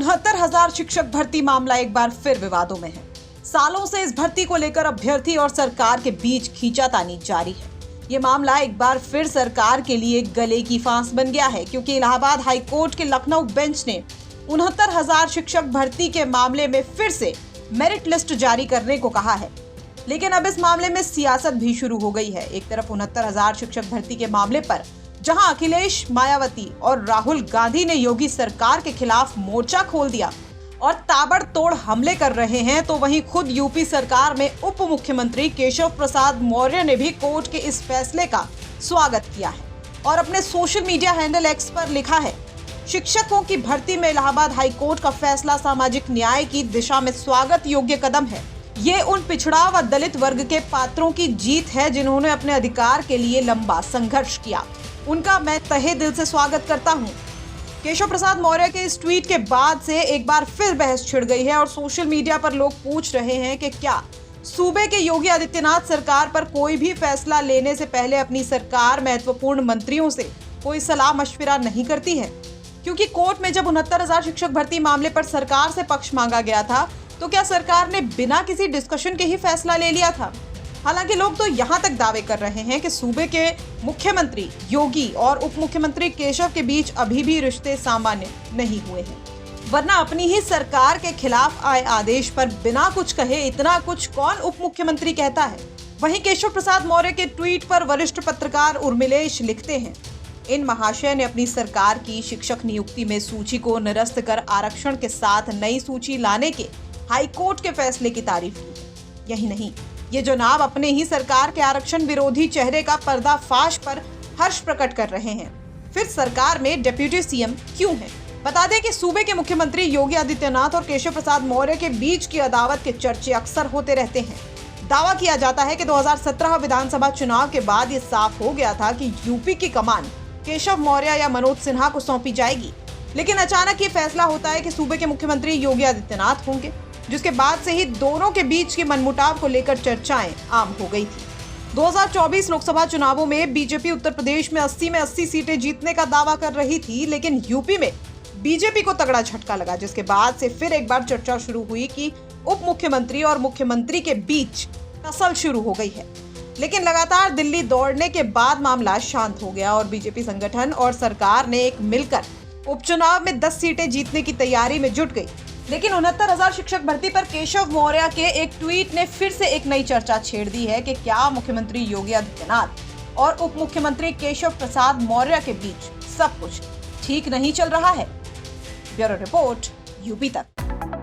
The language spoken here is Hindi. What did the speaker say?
69,000 शिक्षक भर्ती मामला एक बार फिर विवादों में है। सालों से इस भर्ती को लेकर अभ्यर्थी और सरकार के बीच खींचातानी जारी है। ये मामला एक बार फिर सरकार के लिए गले की फांस बन गया है, क्योंकि इलाहाबाद हाई कोर्ट के लखनऊ बेंच ने 69,000 शिक्षक भर्ती के मामले में फिर से मेरिट लिस्ट जारी करने को कहा है। लेकिन अब इस मामले में सियासत भी शुरू हो गई है। एक तरफ 69,000 शिक्षक भर्ती के मामले पर जहां अखिलेश, मायावती और राहुल गांधी ने योगी सरकार के खिलाफ मोर्चा खोल दिया और ताबड़तोड़ हमले कर रहे हैं, तो वहीं खुद यूपी सरकार में उप मुख्यमंत्री केशव प्रसाद मौर्य ने भी कोर्ट के इस फैसले का स्वागत किया है और अपने सोशल मीडिया हैंडल एक्स पर लिखा है, शिक्षकों की भर्ती में इलाहाबाद हाई कोर्ट का फैसला सामाजिक न्याय की दिशा में स्वागत योग्य कदम है। ये उन पिछड़ा व दलित वर्ग के पात्रों की जीत है जिन्होंने अपने अधिकार के लिए लंबा संघर्ष किया। उनका मैं तहे दिल से स्वागत करता हूं। केशव प्रसाद मौर्य के इस ट्वीट के बाद से एक बार फिर बहस छिड़ गई है और सोशल मीडिया पर लोग पूछ रहे हैं कि क्या सूबे के योगी आदित्यनाथ सरकार पर कोई भी फैसला लेने से पहले अपनी सरकार महत्वपूर्ण मंत्रियों से कोई सलाह मशविरा नहीं करती है। क्योंकि कोर्ट में जब 69,000 शिक्षक भर्ती मामले पर सरकार से पक्ष मांगा गया था, तो क्या सरकार ने बिना किसी डिस्कशन के ही फैसला ले लिया था? हालांकि लोग तो यहाँ तक दावे कर रहे हैं कि सूबे के मुख्यमंत्री योगी और उप मुख्यमंत्री केशव के बीच अभी भी रिश्ते सामान्य नहीं हुए हैं, वरना अपनी ही सरकार के खिलाफ आए आदेश पर बिना कुछ कहे इतना कुछ कौन उप मुख्यमंत्री कहता है। वहीं केशव प्रसाद मौर्य के ट्वीट पर वरिष्ठ पत्रकार उर्मिलेश लिखते हैं, इन महाशय ने अपनी सरकार की शिक्षक नियुक्ति में सूची को निरस्त कर आरक्षण के साथ नई सूची लाने के हाईकोर्ट के फैसले की तारीफ की। यही नहीं, ये चुनाव अपने ही सरकार के आरक्षण विरोधी चेहरे का पर्दाफाश पर हर्ष प्रकट कर रहे हैं। फिर सरकार में डिप्टी सीएम क्यों है? बता दें कि सूबे के मुख्यमंत्री योगी आदित्यनाथ और केशव प्रसाद मौर्य के बीच की अदावत के चर्चे अक्सर होते रहते हैं। दावा किया जाता है कि 2017 विधानसभा चुनाव के बाद ये साफ हो गया था कि यूपी की कमान केशव मौर्य या मनोज सिन्हा को सौंपी जाएगी, लेकिन अचानक ये फैसला होता है कि सूबे के मुख्यमंत्री योगी आदित्यनाथ होंगे, जिसके बाद से ही दोनों के बीच के मनमुटाव को लेकर चर्चाएं आम हो गई थी। 2024 लोकसभा चुनावों में बीजेपी उत्तर प्रदेश में 80 में 80 सीटें जीतने का दावा कर रही थी, लेकिन यूपी में बीजेपी को तगड़ा झटका लगा, जिसके बाद से फिर एक बार चर्चा शुरू हुई कि उप मुख्यमंत्री और मुख्यमंत्री के बीच टसल शुरू हो गई है। लेकिन लगातार दिल्ली दौड़ने के बाद मामला शांत हो गया और बीजेपी संगठन और सरकार ने एक मिलकर उपचुनाव में 10 सीटें जीतने की तैयारी में जुट गई। लेकिन 69,000 शिक्षक भर्ती पर केशव मौर्य के एक ट्वीट ने फिर से एक नई चर्चा छेड़ दी है कि क्या मुख्यमंत्री योगी आदित्यनाथ और उप मुख्यमंत्री केशव प्रसाद मौर्य के बीच सब कुछ ठीक नहीं चल रहा है। ब्यूरो रिपोर्ट, यूपी तक।